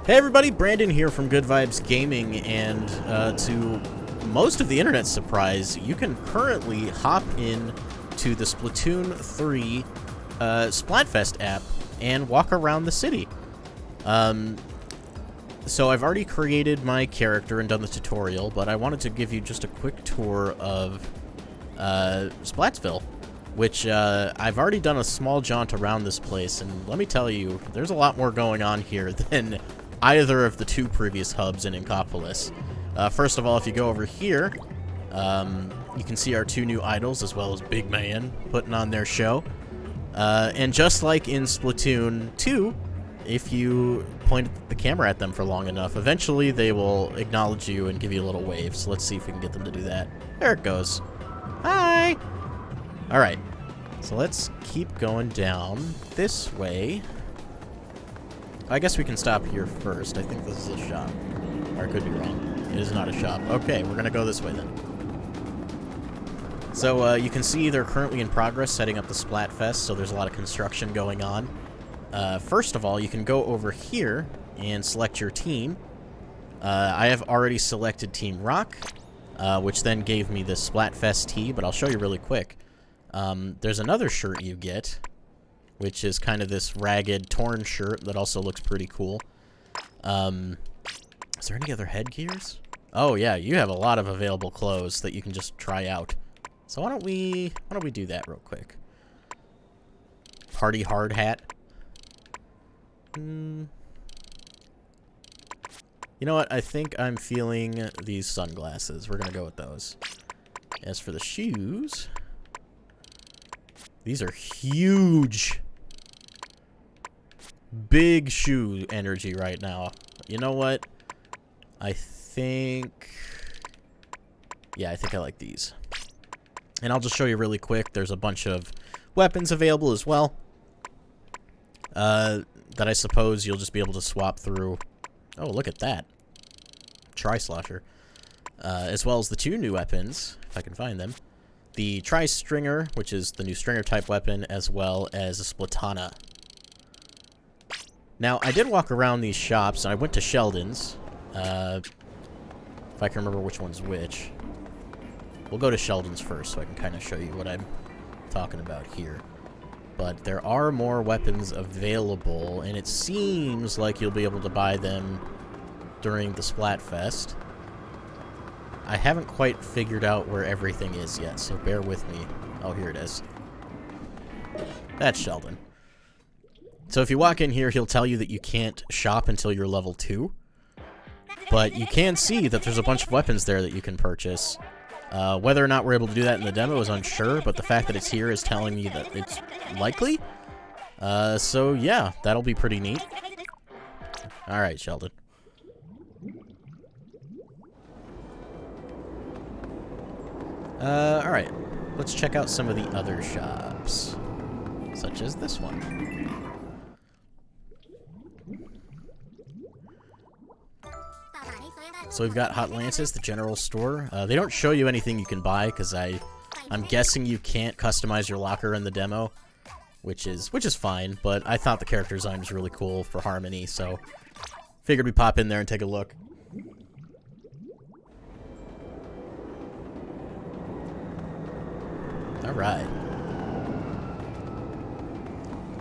Hey everybody, Brandon here from Good Vibes Gaming, and to most of the internet's surprise, you can currently hop in to the Splatoon 3 Splatfest app and walk around the city. So I've already created my character and done the tutorial, but I wanted to give you just a quick tour of Splatsville, which I've already done a small jaunt around this place, and let me tell you, there's a lot more going on here than either of the two previous hubs in Inkopolis. First of all, if you go over here, you can see our two new idols, as well as Big Man putting on their show. And just like in Splatoon 2, if you point the camera at them for long enough, eventually they will acknowledge you and give you a little wave. So let's see if we can get them to do that. There it goes. Hi! Alright, so let's keep going down this way. I guess we can stop here first. I think this is a shop. Or I could be wrong. It is not a shop. Okay, we're gonna go this way then. So, you can see they're currently in progress setting up the Splatfest, so there's a lot of construction going on. First of all, you can go over here and select your team. I have already selected Team Rock, which then gave me this Splatfest tee, but I'll show you really quick. There's another shirt you get, which is kind of this ragged, torn shirt that also looks pretty cool. Is there any other headgears? Oh yeah, you have a lot of available clothes that you can just try out. So why don't we do that real quick? Party hard hat. You know what? I think I'm feeling these sunglasses. We're gonna go with those. As for the shoes, these are huge. Big shoe energy right now. You know what? I think I like these. And I'll just show you really quick. There's a bunch of weapons available as well. That I suppose you'll just be able to swap through. Oh, look at that. Tri-slosher. As well as the two new weapons, if I can find them. The Tri-Stringer, which is the new Stringer-type weapon, as well as a Splatana. Now, I did walk around these shops, and I went to Sheldon's. If I can remember which one's which. We'll go to Sheldon's first, so I can kind of show you what I'm talking about here. But there are more weapons available, and it seems like you'll be able to buy them during the Splatfest. I haven't quite figured out where everything is yet, so bear with me. Oh, here it is. That's Sheldon. So if you walk in here, he'll tell you that you can't shop until you're level 2. But you can see that there's a bunch of weapons there that you can purchase. Whether or not we're able to do that in the demo is unsure, but the fact that it's here is telling me that it's likely. So yeah, that'll be pretty neat. Alright, Sheldon. Alright. Let's check out some of the other shops. Such as this one. So we've got Hot Lances, the general store. They don't show you anything you can buy, because I'm guessing you can't customize your locker in the demo, which is fine, but I thought the character design was really cool for Harmony, so figured we'd pop in there and take a look. Alright.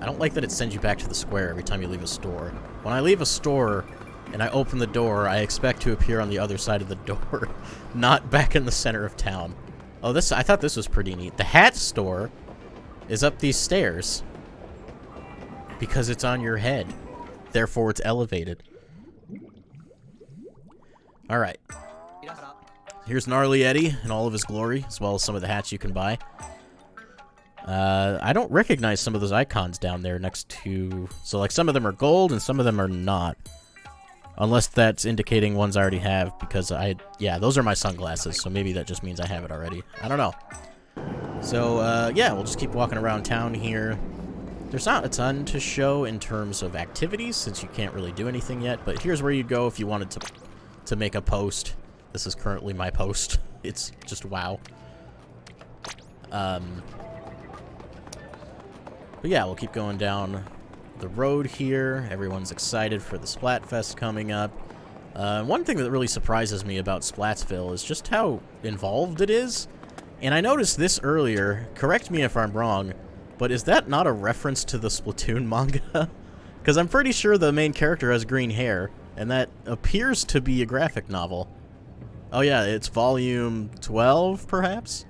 I don't like that it sends you back to the square every time you leave a store. When I leave a store and I open the door, I expect to appear on the other side of the door, not back in the center of town. Oh, I thought this was pretty neat. The hat store is up these stairs because it's on your head. Therefore, it's elevated. Alright. Here's Gnarly Eddie in all of his glory, as well as some of the hats you can buy. I don't recognize some of those icons down there next to... So, like, some of them are gold and some of them are not. Unless that's indicating ones I already have, because yeah, those are my sunglasses, so maybe that just means I have it already. I don't know. So, yeah, we'll just keep walking around town here. There's not a ton to show in terms of activities, since you can't really do anything yet, but here's where you'd go if you wanted to make a post. This is currently my post. It's just wow. But yeah, we'll keep going down the road here. Everyone's excited for the Splatfest coming up. One thing that really surprises me about Splatsville is just how involved it is. And I noticed this earlier, correct me if I'm wrong, but is that not a reference to the Splatoon manga? Because I'm pretty sure the main character has green hair, and that appears to be a graphic novel. Oh yeah, it's volume 12, perhaps?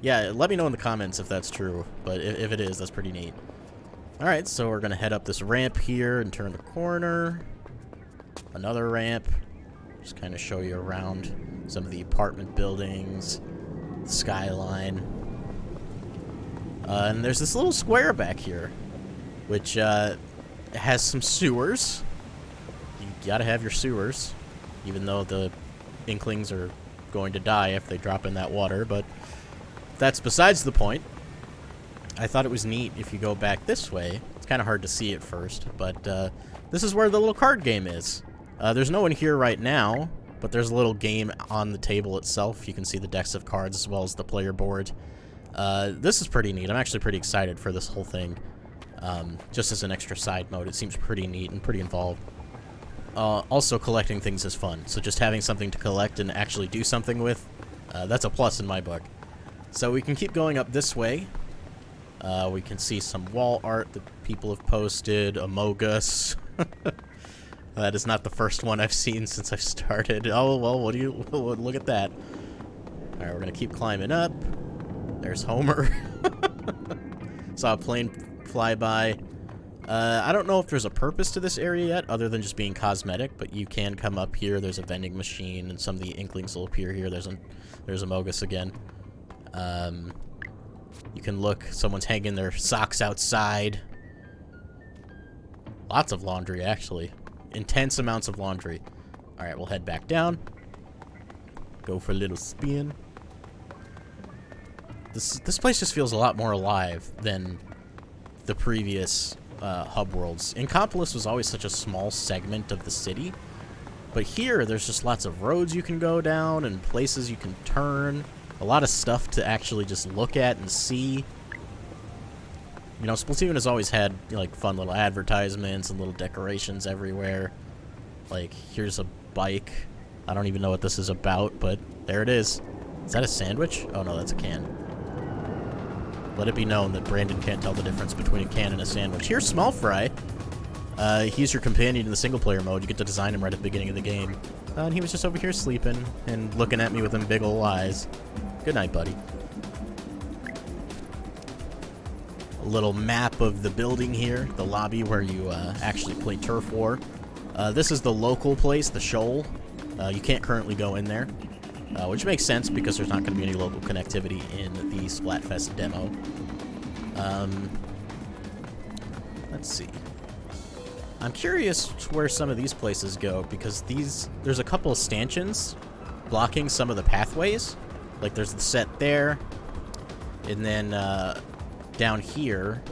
Yeah, let me know in the comments if that's true, but if it is, that's pretty neat. Alright, so we're going to head up this ramp here and turn the corner. Another ramp. Just kind of show you around some of the apartment buildings, the skyline. And there's this little square back here, which has some sewers. You gotta have your sewers, even though the Inklings are going to die if they drop in that water, but that's besides the point. I thought it was neat if you go back this way. It's kind of hard to see at first, but this is where the little card game is. There's no one here right now, but there's a little game on the table itself. You can see the decks of cards as well as the player board. This is pretty neat. I'm actually pretty excited for this whole thing. Just as an extra side mode, it seems pretty neat and pretty involved. Also, collecting things is fun, so just having something to collect and actually do something with, that's a plus in my book. So we can keep going up this way. We can see some wall art that people have posted, Amogus. That is not the first one I've seen since I've started. Oh, well, what do you... Look at that. Alright, we're gonna keep climbing up. There's Homer. Saw a plane fly by. I don't know if there's a purpose to this area yet, other than just being cosmetic, but you can come up here. There's a vending machine, and some of the Inklings will appear here. There's Amogus again. You can look. Someone's hanging their socks outside. Lots of laundry, actually. Intense amounts of laundry. Alright, we'll head back down. Go for a little spin. This place just feels a lot more alive than the previous hub worlds. Inkopolis was always such a small segment of the city. But here, there's just lots of roads you can go down and places you can turn. A lot of stuff to actually just look at and see. You know, Splatoon has always had, like, fun little advertisements and little decorations everywhere. Like, here's a bike. I don't even know what this is about, but there it is. Is that a sandwich? Oh, no, that's a can. Let it be known that Brandon can't tell the difference between a can and a sandwich. Here's Small Fry. He's your companion in the single-player mode. You get to design him right at the beginning of the game. And he was just over here sleeping and looking at me with them big ol' eyes. Good night, buddy. A little map of the building here, the lobby where you actually play Turf War. This is the local place, the Shoal. You can't currently go in there, which makes sense because there's not going to be any local connectivity in the Splatfest demo. Let's see. I'm curious where some of these places go because there's a couple of stanchions blocking some of the pathways. Like there's the set there, and then down here,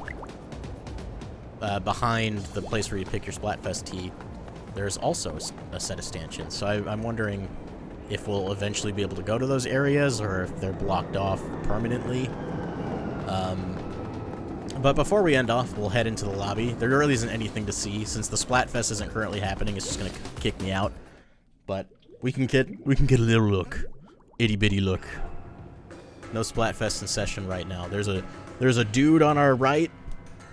behind the place where you pick your Splatfest tee, there's also a set of stanchions. So I'm wondering if we'll eventually be able to go to those areas or if they're blocked off permanently. But before we end off, we'll head into the lobby. There really isn't anything to see. Since the Splatfest isn't currently happening, it's just going to kick me out. But we can get a little look. Itty-bitty look. No Splatfest in session right now. There's a dude on our right,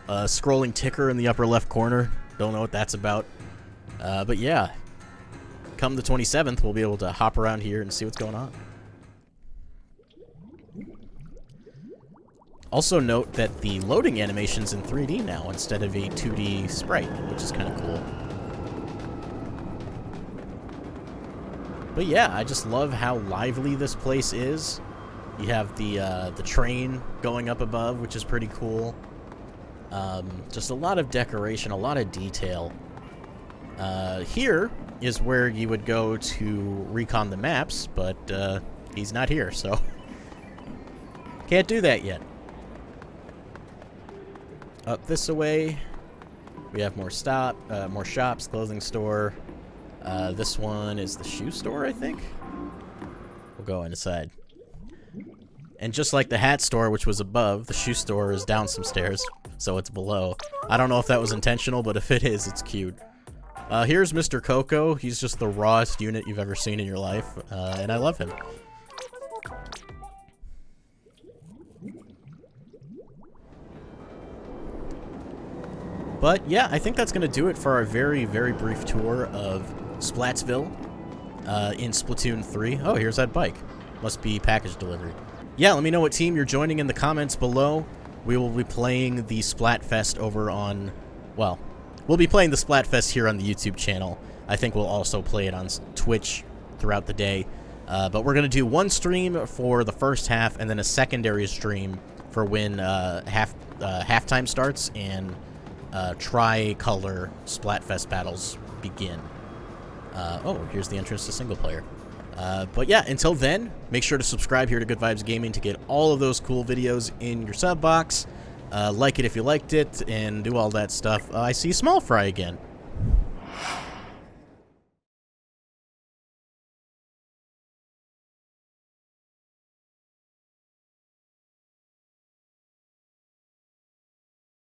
a scrolling ticker in the upper left corner. Don't know what that's about. But yeah, come the 27th, we'll be able to hop around here and see what's going on. Also note that the loading animation's in 3D now instead of a 2D sprite, which is kind of cool. But yeah, I just love how lively this place is. You have the train going up above, which is pretty cool. Just a lot of decoration, a lot of detail. Here is where you would go to recon the maps, but he's not here, so can't do that yet. Up this way, we have more shops, clothing store. This one is the shoe store, I think. We'll go inside. And just like the hat store, which was above, the shoe store is down some stairs. so it's below. I don't know if that was intentional, but if it is, it's cute. Here's Mr. Coco. He's just the rawest unit you've ever seen in your life, and I love him. But yeah, I think that's going to do it for our very, very brief tour of Splatsville in Splatoon 3. Oh, here's that bike. Must be package delivery. Yeah, let me know what team you're joining in the comments below. We will be playing the Splatfest over on, well, we'll be playing the Splatfest here on the YouTube channel. I think we'll also play it on Twitch throughout the day. But we're going to do one stream for the first half and then a secondary stream for when halftime starts and tri-color Splatfest battles begin. Oh, here's the entrance to single player. But yeah, until then, make sure to subscribe here to Good Vibes Gaming to get all of those cool videos in your sub box. Like it if you liked it, and do all that stuff. I see Small Fry again.